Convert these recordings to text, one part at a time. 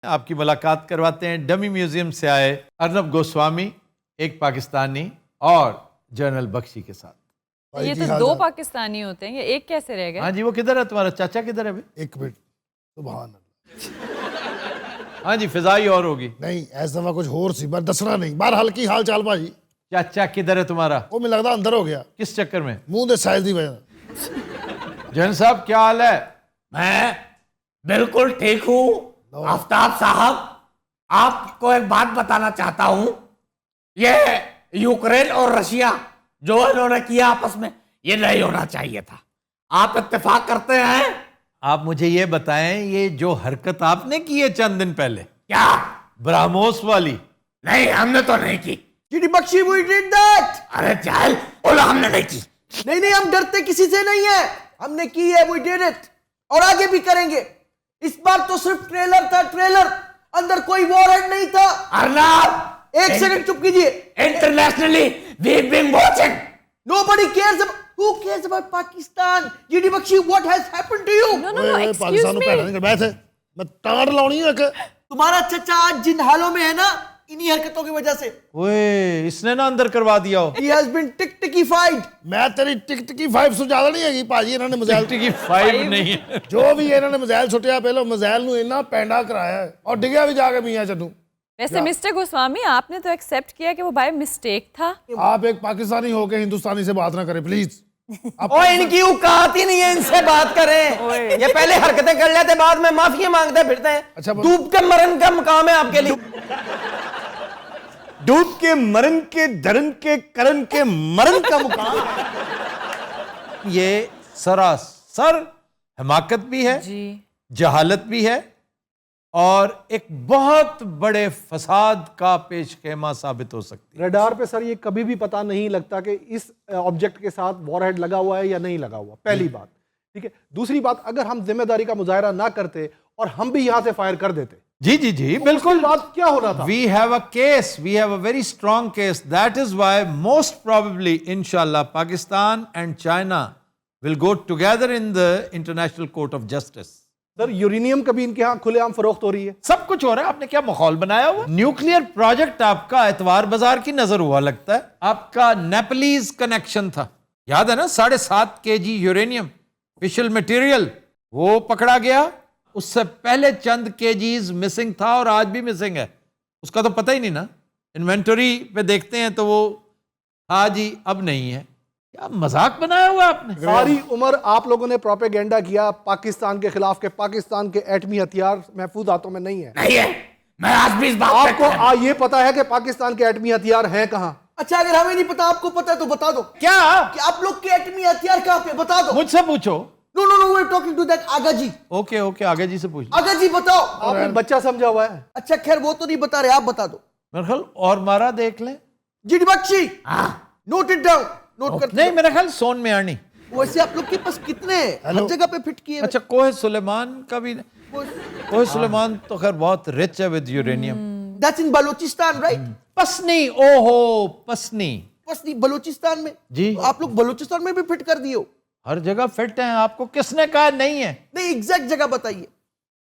आपकी मुलाकात करवाते हैं डमी म्यूजियम से आए अर्नब गोस्वामी, एक पाकिस्तानी और जनरल बख्शी के साथ। ये तो दो पाकिस्तानी होते हैं, ये एक कैसे रह गए? हाँ जी, वो किधर है तुम्हारा चाचा, किधर है भाई? एक मिनट, सुभान अल्लाह। हाँ जी, फिजाई और होगी नहीं इस दफा कुछ होर सी, पर दसना नहीं। बाहर हाल की हाल चाल भाजी। चाचा किधर है तुम्हारा? वो मैं लगता अंदर हो गया। किस चक्कर में? मुंह दे साइज दी वजह। जैन साहब क्या हाल है? मैं बिल्कुल ठीक हूँ आफ्ताब साहब। आपको एक बात बताना चाहता हूँ, ये यूक्रेन और रशिया जो इन्होंने किया आपस में, ये नहीं होना चाहिए था। आप इत्तेफाक करते हैं? आप मुझे ये बताएं, ये जो हरकत आपने की है चंद दिन पहले, क्या ब्राह्मोस वाली? नहीं, हमने तो नहीं की। GD Bakshi, we did that। अरे चल बोला, हमने नहीं की। नहीं, हम डरते किसी से नहीं है, हमने की है, we did it, और आगे भी करेंगे। इस बार तो सिर्फ ट्रेलर था, ट्रेलर, अंदर कोई वॉरेंट नहीं था। अर्नब, एक सेकंड चुप कीजिए। Internationally we been watching. Nobody cares about, who cares about Pakistan? GD Bakshi, what has happened to you? No, excuse Pakistan में me. पैदा नहीं कर बैठे। मैं टांड लाउनी है कि तुम्हारा चचा आज जिन हालों में है ना, इन्हीं हरकतों की वजह से। ओए, इसने ना अंदर करवा दिया हो। He has been टिक-टिकीfied। मैं तेरी टिक 5 से ज्यादा नहीं हैगी भाजी। इन्होंने मिसाइल की 5 नहीं है। जो भी इन्होंने मिसाइल छुटिया, पहले मिसाइल नु इन्ना पैंडा कराया है और डिगया भी जाके मियां चन्नू। वैसे मिस्टर गोस्वामी, आपने तो एक्सेप्ट किया कि वो बाय मिस्टेक था। आप एक पाकिस्तानी होके हिंदुस्तानी से बात ना करें प्लीज। और इनकी औकात ही नहीं है इनसे बात करें। ये पहले हरकतें कर लेते, बाद में माफी मांगते फिरते हैं। अच्छा, डूब के मरण का मुकाम है आपके लिए। डूब के मरण के धरन के करण के मरण का मुकाम। ये सरासर हमाकत भी है, जी, जहालत भी है, और एक बहुत बड़े फसाद का पेशखेमा साबित हो सकती है। रडार पे सर ये कभी भी पता नहीं लगता कि इस ऑब्जेक्ट के साथ वॉरहेड लगा हुआ है या नहीं लगा हुआ, पहली बात। ठीक है, दूसरी बात, अगर हम जिम्मेदारी का मुजाहरा ना करते और हम भी यहां से फायर कर देते, जी जी जी, बिल्कुल। बात क्या होना था? We have a case, we have a very strong case. That is why most probably इंशाल्लाह Pakistan and China will go together in the international court of justice. Sir uranium कभी इनके यहाँ खुलेआम फरोख्त हो रही है। सब कुछ हो रहा है। आपने क्या माहौल बनाया हुआ? न्यूक्लियर प्रोजेक्ट आपका एतवार बाजार की नजर हुआ लगता है। आपका नेपलीज कनेक्शन था, याद है ना? 7.5 kg यूरेनियम फिशल मटेरियल वो पकड़ा गया। उससे पहले चंद केजीज मिसिंग था और आज भी मिसिंग है। उसका तो पता ही नहीं ना, इन्वेंटरी पे देखते हैं तो वो हाँ जी अब नहीं है। क्या मजाक बनाया हुआ आपने? सारी उम्र आप लोगों ने प्रोपेगेंडा किया पाकिस्तान के खिलाफ के पाकिस्तान के एटमी हथियार महफूज हाथों में नहीं है। नहीं है, मैं आज भी इस बात आपको ये पता है कि पाकिस्तान के एटमी हथियार हैं कहां? अच्छा, अगर हमें नहीं पता, आपको पता है तो बता दो। क्या कि आप लोग के एटमी हथियार कहाँ पे, बता दो। मुझसे पूछो। No, we're talking to that Agha ji. Okay okay, आगे जी से पूछ लो। आगा जी बताओ। आपने बच्चा समझा हुआ है। अच्छा खैर, वो तो नहीं बता रहे, आप बता दो। मेरे ख्याल और मारा देख ले। G D Bakhshi, note it down, note कर। नहीं, मेरा ख्याल सोन में आनी। वैसे आप लोग के पास कितने हैं? हर जगह पे फिट किए। अच्छा, कोहे सुलेमान का भी? कोहे सुलेमान तो खैर बहुत रिच है with uranium. That's in Balochistan, right? Pasni, ओहो पसनी। पसनी बलूचिस्तान में? जी। तो आप लोग बलूचिस्तान में भी फिट कर दिए हो? हर जगह फिट है। आपको किसने कहा नहीं है? नहीं, एग्जैक्ट जगह बताइए।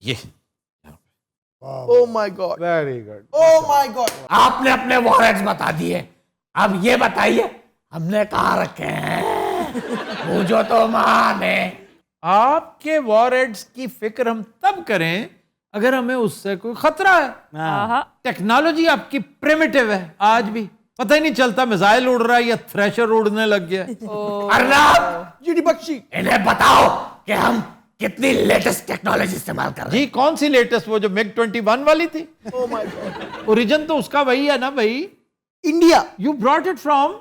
ये oh my God, very good. Oh my God. आपने अपने वॉरेंट्स बता दिए। अब ये बताइए हमने कहाँ रखे हैं? मुझे तो माने। आपके वॉरेंट्स की फिक्र हम तब करें अगर हमें उससे कोई खतरा है। आहा, टेक्नोलॉजी आपकी प्रिमिटिव है, आज भी पता ही नहीं चलता मिसाइल उड़ रहा है या थ्रेशर उड़ने लग गया है। अर्नब, जीडी बख्शी, इन्हें बताओ कि हम कितनी लेटेस्ट टेक्नोलॉजी इस्तेमाल कर रहे जी, कौन सी लेटेस्ट? वो जो मिग 21 वाली थी। Oh my God. ओरिजिन तो उसका वही है ना भाई। India, you brought it from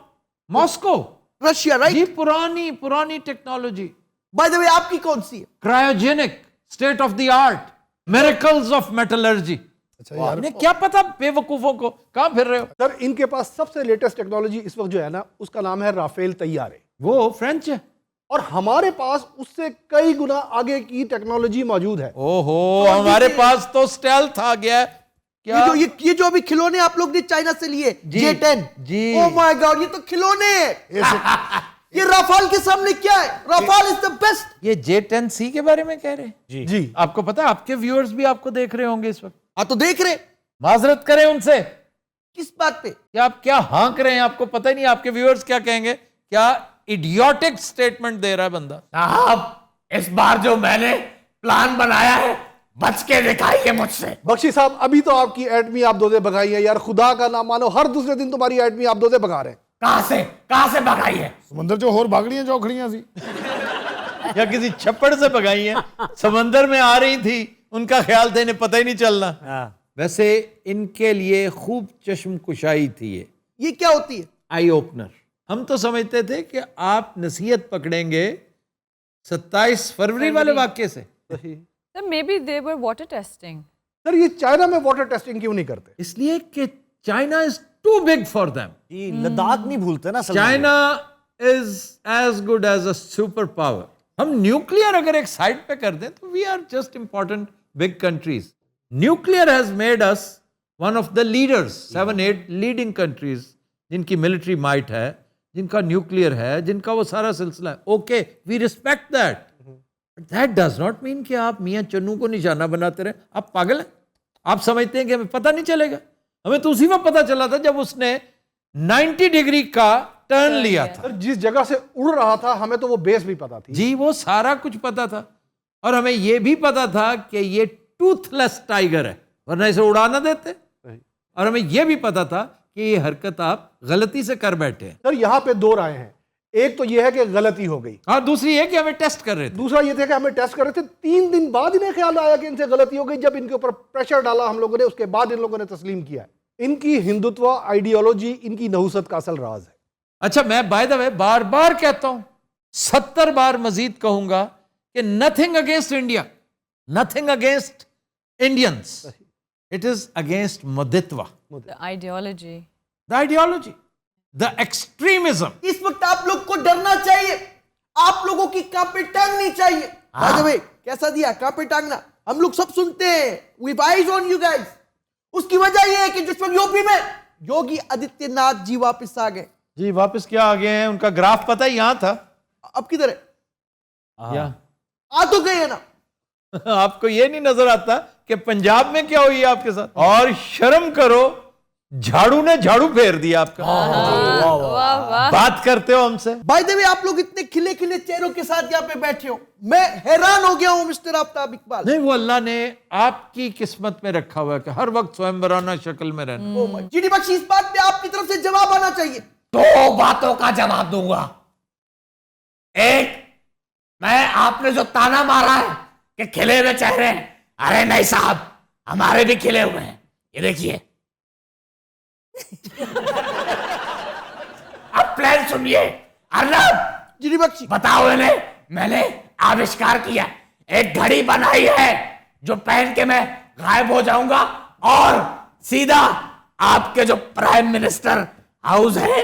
Moscow. Russia, जी, राइट? पुरानी पुरानी टेक्नोलॉजी। बाय द वे, आपकी कौन सी है? Cryogenic, state of the art, miracles of metallurgy. अच्छा यार, आपने क्या पता बेवकूफों को? कहां फिर रहे हो? सर इनके पास सबसे लेटेस्ट टेक्नोलॉजी इस वक्त जो है ना, उसका नाम है राफेल तैयारे, वो फ्रेंच है। और हमारे पास उससे कई गुना आगे की टेक्नोलॉजी मौजूद है। ओहो, हमारे पास तो स्टेल्थ आ गया है। क्या? ये जो अभी खिलौने आप लोग ने चाइना से लिए, जी, J10। Ji. Oh my God, ये तो खिलौने हैं। ये राफाल के सामने क्या है? Rafale is the best. ये J10C के बारे में कह रहे हैं? जी आपको पता है, आपके व्यूअर्स भी आपको देख रहे होंगे इस वक्त। हाँ तो देख रहे माजरत करें उनसे किस बात पे? कि आप क्या हाँक रहे हैं, आपको पता ही नहीं आपके व्यूअर्स क्या कहेंगे। क्या इडियोटिक स्टेटमेंट दे रहा है बंदा। साहब इस बार जो मैंने प्लान बनाया है बच के दिखाइए मुझसे। बख्शी साहब अभी तो आपकी एटमी आप दोजे भगाई है यार, खुदा का नाम मानो, हर दूसरे दिन तुम्हारी एटमी आप दोजे भगा रहे हैं। कहां से भगाई है? समंदर जो होर भागड़ियां चौखड़ियां सी या किसी छप्पड़ से भगाई है, समंदर में आ रही थी, उनका ख्याल था इन्हें पता ही नहीं चलना। वैसे इनके लिए खूब चश्म कुशाई थी ये क्या होती है? Eye opener. हम तो समझते थे कि आप नसीहत पकड़ेंगे 27 फरवरी वाले वाक्य से। Sir maybe they were water testing. Sir ये चाइना में वाटर टेस्टिंग क्यों नहीं करते? इसलिए कि China is too big for them. ये लद्दाख नहीं भूलते ना Salman. China is as good as a super power. हम न्यूक्लियर अगर एक साइड पे कर दें तो we are just important big countries. Nuclear has made us one of the leaders, 7-8 leading countries जिनकी मिलिट्री माइट है, जिनका न्यूक्लियर है, जिनका वो सारा सिलसिला है। Okay, we respect that, but that does not mean कि आप मियां चन्नू को निशाना बनाते रहे। आप पागल हैं? आप समझते हैं कि हमें पता नहीं चलेगा? हमें तो उसी वक्त पता चला था जब उसने 90 डिग्री का टर्न लिया था। सर जिस जगह से उड़ रहा था हमें तो वो बेस भी पता थी। जी वो सारा कुछ पता था, और हमें यह भी पता था कि ये टूथलेस टाइगर है, वरना इसे उड़ा ना देते। और हमें यह भी पता था कि ये हरकत आप गलती से कर बैठे हैं। सर यहाँ पे दो राय हैं, एक तो ये है कि गलती हो गई, और दूसरी है कि हमें टेस्ट कर रहे थे। दूसरा ये था कि हमें टेस्ट कर रहे थे। 3 दिन बाद इन्हें ख्याल आया कि इनसे गलती हो गई, जब इनके ऊपर प्रेशर डाला हम लोगों ने, उसके बाद इन लोगों ने तस्लीम किया है। इनकी हिंदुत्व आइडियोलॉजी इनकी नहुसत का असल राज है। अच्छा, मैं बाय द वे बार बार कहता हूं, 70 बार मजीद कहूंगा कि nothing against India, nothing against Indians, it is against मुदित्वा, the ideology, the ideology, the extremism. इस वक्त आप लोग को डरना चाहिए, आप लोगों की कांपे टांगनी चाहिए। By the way, कैसा दिया कांपे टांगना? हम लोग सब सुनते हैं, with eyes on you guys। उसकी वजह यह है कि जिस वक्त यूपी में योगी आदित्यनाथ जी वापस आ गए। जी वापस क्या आ गए हैं? उनका ग्राफ पता है यहां था। अब किधर है? या आ तो गए हैं ना। आपको ये नहीं नजर आता कि पंजाब में क्या हुई है आपके साथ? और शर्म करो, झाड़ू ने झाड़ू फेर दिया आपका। वाह वाह। बात करते हो हमसे। बाय द वे आप लोग इतने खिले खिले चेहरों के साथ यहाँ पे बैठे हो, मैं हैरान हो गया हूं मिस्टर आफ्ताब इकबाल। नहीं, वो अल्लाह ने आपकी किस्मत में रखा हुआ है कि हर वक्त स्वयंवराना शक्ल में रहना। जीडी बख्शी, इस बात पे आपकी तरफ से जवाब आना चाहिए। 2 बातों का जवाब दूंगा। एक, मैं आपने जो ताना मारा है कि खिले हुए चेहरे हैं, अरे नहीं साहब, हमारे भी खिले हुए हैं, ये देखिए। अब प्लान सुनिए। अर्नब, जीडी बख्शी, बताओ इन्हें, मैंने आविष्कार किया, एक घड़ी बनाई है जो पहन के मैं गायब हो जाऊंगा और सीधा आपके जो प्राइम मिनिस्टर हाउस है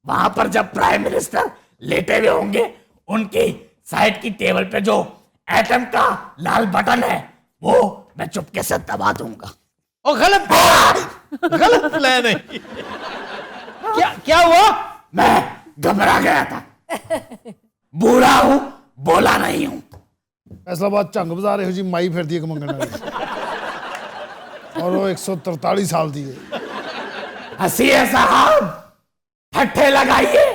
वहां पर जब प्राइम मिनिस्टर लेटे हुए होंगे, उनकी साइड की टेबल पे जो एटम का लाल बटन है वो मैं चुपके से दबा दूंगा। ओ गलत गलत प्लान है। क्या क्या हुआ? मैं घबरा गया था, बूढ़ा हूं, बोला नहीं हूं। फैसलाबाद झंग बाजार ਇਹੋ ਜੀ ਮਾਈ ਫਿਰਦੀ ਇੱਕ ਮੰਗਣ ਵਾਲੀ और वो 143 साल दी है। हंसिए साहब, ठट्ठे लगाइए,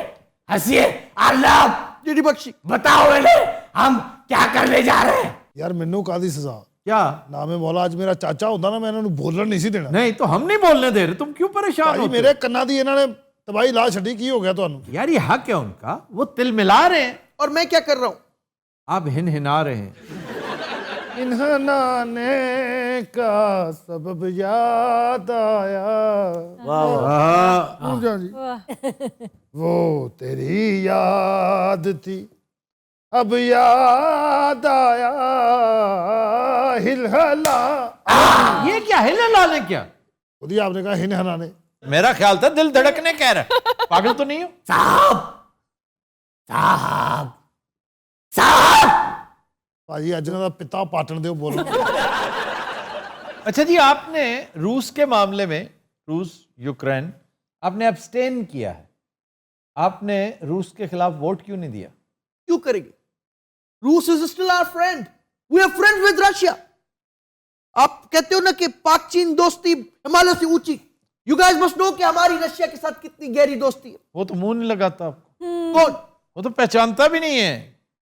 हंसिए। अर्नब, जीडी बख्शी, बताओ इन्हें हम क्या करने जा रहे हैं। यार ਮੈਨੂੰ ਕਾਦੀ ਸਜ਼ਾ? क्या? ਨਾਮੇ ਮੌਲਾ ਅੱਜ ਮੇਰਾ ਚਾਚਾ ਹੁੰਦਾ ਨਾ, ਮੈਂ ਇਹਨਾਂ ਨੂੰ ਬੋਲਣ ਨਹੀਂ ਸੀ ਦੇਣਾ। नहीं तो हम नहीं बोलने दे रहे, तुम क्यों परेशान ਭਾਈ हो? ਮੇਰੇ ਕੰਨਾਂ ਦੀ ਇਹਨਾਂ ਨੇ ਤਬਾਹੀ ਲਾ ਛੱਡੀ, ਕੀ ਹੋ ਗਿਆ ਤੁਹਾਨੂੰ? यार ये हक है उनका, वो तिल मिला रहे हैं, और मैं क्या कर रहा हूं? आप हिन हिना रहे हैं। इन्हनाने का सबब याद आया। वाह, जी, वो तेरी याद थी, अब याद आया। हिलहला, ये क्या हिल लाने? क्या खुद ही आपने कहा हिन हनाने। मेरा ख्याल था दिल धड़कने कह रहा है। पागल तो नहीं हो? साहब, साहब, साहब, भाजी अज इन्हां दा पिता पाटन दे बोलो। अच्छा जी, आपने रूस के मामले में, रूस यूक्रेन, आपने अब्सटेन किया है। आपने रूस के खिलाफ वोट क्यों नहीं दिया? क्यों करेंगे? रूस is still our friend, we are friends with Russia. आप कहते हो ना कि पाक चीन दोस्ती हिमालय से ऊंची, यू गाइस मस्ट नो कि हमारी रशिया के साथ कितनी गहरी दोस्ती है। वो तो मुंह नहीं लगाता आपको, कौन? वो तो पहचानता भी नहीं है।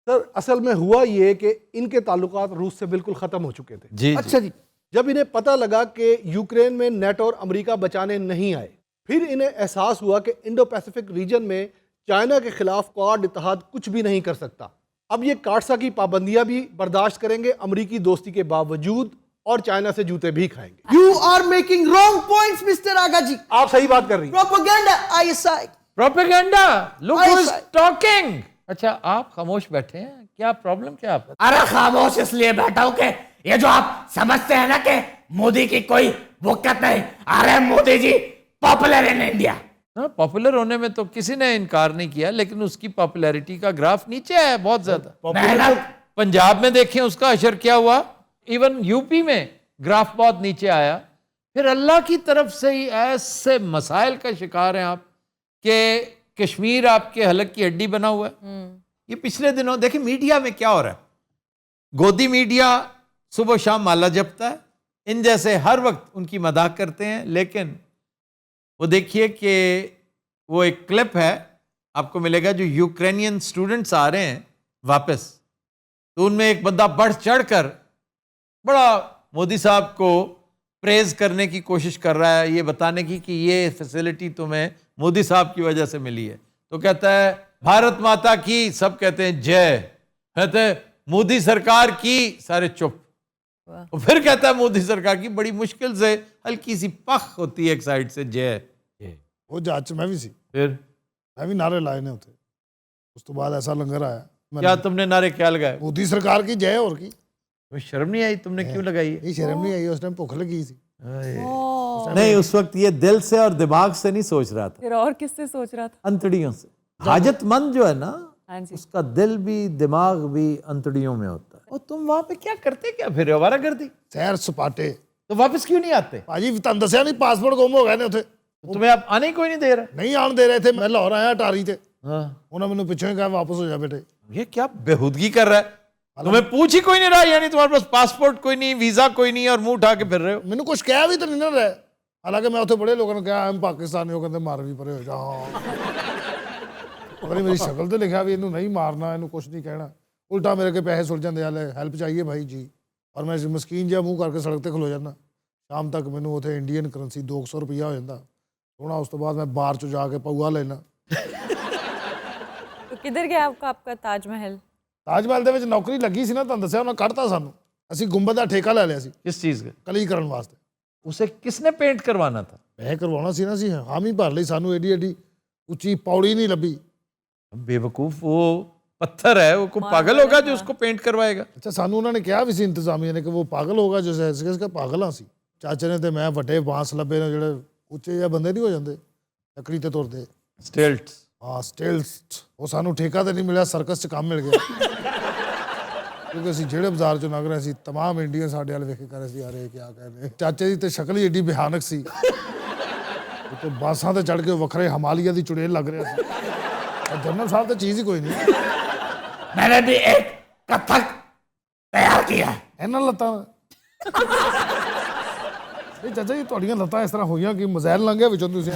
सर असल में हुआ ये कि इनके ताल्लुकात रूस से बिल्कुल खत्म हो चुके थे। जी अच्छा जी। जब इन्हें पता लगा कि यूक्रेन में नेटो और अमेरिका बचाने नहीं आए, फिर इन्हें एहसास हुआ कि इंडो पैसिफिक रीजन में चाइना के खिलाफ क्वाड इत्तेहाद कुछ भी नहीं कर सकता। अब ये काटसा की पाबंदियां भी बर्दाश्त करेंगे अमेरिकी दोस्ती के बावजूद, और चाइना से जूते भी खाएंगे। You are making wrong points mister Agha ji. आप सही बात कर रही हैं। Propaganda ISI. Propaganda, look I who is side. Talking. अच्छा आप खामोश बैठे हैं, क्या प्रॉब्लम क्या आपका? अरे खामोश इसलिए बैठा हूं कि ये जो आप समझते हैं ना कि मोदी की कोई वक़्त नहीं, अरे Modi ji popular in India. हाँ, पॉपुलर होने में तो किसी ने इनकार नहीं किया, लेकिन उसकी पॉपुलैरिटी का ग्राफ नीचे है बहुत ज्यादा। मेहनत पंजाब में देखें उसका असर क्या हुआ, इवन यूपी में ग्राफ बहुत नीचे आया। फिर अल्लाह की तरफ से ही ऐसे मसाइल का शिकार हैं आप कि कश्मीर आपके हलक की हड्डी बना हुआ है। ये पिछले दिनों देखिए मीडिया में क्या हो रहा है, गोदी मीडिया सुबह शाम माला जपता है, इन जैसे हर वक्त उनकी मजाक करते हैं। लेकिन वो देखिए कि वो एक क्लिप है आपको मिलेगा, जो यूक्रेनियन स्टूडेंट्स आ रहे हैं वापस, तो उनमें एक बंदा बढ़ चढ़ कर बड़ा मोदी साहब को प्रेज करने की कोशिश कर रहा है, ये बताने की कि ये फैसिलिटी तुम्हें मोदी साहब की वजह से मिली है। तो कहता है भारत माता की, सब कहते हैं जय, कहते हैं मोदी सरकार की, सारे चुप। और फिर कहता है मोदी सरकार की, बड़ी मुश्किल से हल्की सी पख होती है एक साइड से, जय जय। वो जहाज च मैं भी सी, फिर मैं भी नारे लाए ने उथे। उस तो बाद ऐसा लंगर आया, क्या तुमने नारे क्या लगाए? मोदी सरकार की जय। और की तुम्हें शर्म नहीं आई? तुमने क्यों लगाई है? ये शर्म नहीं आई, उस टाइम भूख लगी थी। नहीं, उस वक्त ये दिल से और दिमाग से नहीं सोच रहा था, फिर और किससे सोच रहा था? अंतड़ियों से। हाजतमंद जो है ना, हाँ जी। उसका दिल भी दिमाग भी अंतड़ियों में होता है। और तुम वहां पे क्या करते, क्या फिर आवारा करती? सैर सपाटे। तो वापस क्यों नहीं आते? भाजी तुम दसिया नहीं, पासपोर्ट गुम हो गए ने उथे, तुम्हें अब आने ही कोई नहीं दे रहा। नहीं आन दे रहे थे। मैं लाहौर आया अटारी ते, हाँ, उन्होंने मैंने पिछों ही कहा वापस हो जा बेटे। ये क्या बेहूदगी कर रहा है? तुम्हें पूछ ही कोई नहीं रहा, यानी तुम्हारे पास पासपोर्ट कोई नहीं, वीजा कोई नहीं, और मुंह उठा के फिर रहे हो। मैंने कुछ कहा भी तो नहीं ना रहे, हालांकि मैं उथे बड़े लोगों ने कहा हम पाकिस्तानी हो, कहते मार भी परे हो जा। पता नहीं मेरी शक्ल तो लिखा भी इनू नहीं मारना, इनू कुछ नहीं कहना, उल्टा मेरे के पैसे सुल जाते, हाले हेल्प चाहिए भाई जी। और मैं मस्कीन जिहा मुँह करके सड़क पर खलो जाना, शाम तक मैनू उथे इंडियन करंसी 200 रुपया हो जाता सोना। उस तो बाद मैं बार चो जाके पौआ लेना। तो किधर गया आपका ताजमहल? ताजमहल ਦੇ ਵਿੱਚ ਨੌਕਰੀ ਲੱਗੀ ਸੀ ਨਾ, ਤੁਹਾਨੂੰ ਦੱਸਿਆ ਉਹਨਾਂ ਕੱਢਤਾ ਸਾਨੂੰ। ਅਸੀਂ ਗੁੰਬਦ ਦਾ ਠੇਕਾ ਲੈ ਲਿਆ ਸੀ किस चीज का? ਕਲੀ ਕਰਨ ਵਾਸਤੇ। उसे किसने पेंट करवाना था? ਮੈਂ ਕਰਵਾਉਣਾ ਸੀ ਨਾ, ਸੀ ਹਾਮੀ ਭਰ ਲਈ, ਸਾਨੂੰ ਏਡੀ ਏਡੀ ਉੱਚੀ ਪੌੜੀ ਨਹੀਂ ਲੱਭੀ। बेवकूफ, वो पत्थर है, वो कोई पागल होगा जो उसको पेंट करवाएगा? ਅੱਛਾ ਸਾਨੂੰ ਉਹਨਾਂ ਨੇ ਕਿਹਾ ਵੀ ਸੀ ਇੰਤਜ਼ਾਮੀਆ ਨੇ ਕਿ ਉਹ ਪਾਗਲ ਹੋਗਾ ਜੋ इसका ਪਾਗਲ ਹਾਂ ਸੀ। ਚਾਚੇ ਨੇ ਤੇ ਮੈਂ ਵੱਡੇ ਬਾਂਸ ਲੱਭੇ ਨੇ ਜਿਹੜੇ ਉੱਚੇ ਜਿਹੇ ਬੰਦੇ ਨਹੀਂ ਹੋ ਜਾਂਦੇ, ਲੱਕੜੀ ਤੇ ਤੁਰਦੇ। स्टिल्ट्स। ਹਾਂ ਸਟੇਲਸ। ਉਹ ਸਾਨੂੰ ਠੇਕਾ ਤੇ ਨਹੀਂ ਮਿਲਿਆ, ਸਰਕਸ 'ਚ ਕੰਮ ਮਿਲ ਗਿਆ। ਕਿਉਂਕਿ ਅਸੀਂ ਜਿਹੜੇ ਬਾਜ਼ਾਰ 'ਚੋਂ ਲੰਘ ਰਹੇ ਸੀ, ਤਮਾਮ ਇੰਡੀਅਨ ਸਾਡੇ ਵੱਲ ਵੇਖ ਕੇ ਕਰ ਰਹੇ ਸੀ, ਯਾਰ ਇਹ ਕਿਆ ਕਹਿ ਰਹੇ। ਚਾਚੇ ਦੀ ਤੇ ਸ਼ਕਲ ਹੀ ਏਡੀ ਭਿਆਨਕ ਸੀ, ਤੇ ਬਾਸਾਂ ਤੇ ਚੜ ਕੇ ਵੱਖਰੇ ਹਿਮਾਲਿਆ ਦੀ ਚੁੜੇਲ ਲੱਗ ਰਿਹਾ ਸੀ। जनरल साहब तो चीज ही कोई नहीं। मैंने भी एक कथक तैयार किया है। ਇਹਨਾਂ ਲੱਤਾਂ ਇਹ ਚਾਚਾ ਜੀ ਤੁਹਾਡੀਆਂ ਲੱਤਾਂ ਇਸ ਤਰ੍ਹਾਂ ਹੋਈਆਂ ਕਿ ਮਜ਼ਾਇਲ ਲੰਘਿਆ ਵਿੱਚੋਂ ਤੁਸੀਂ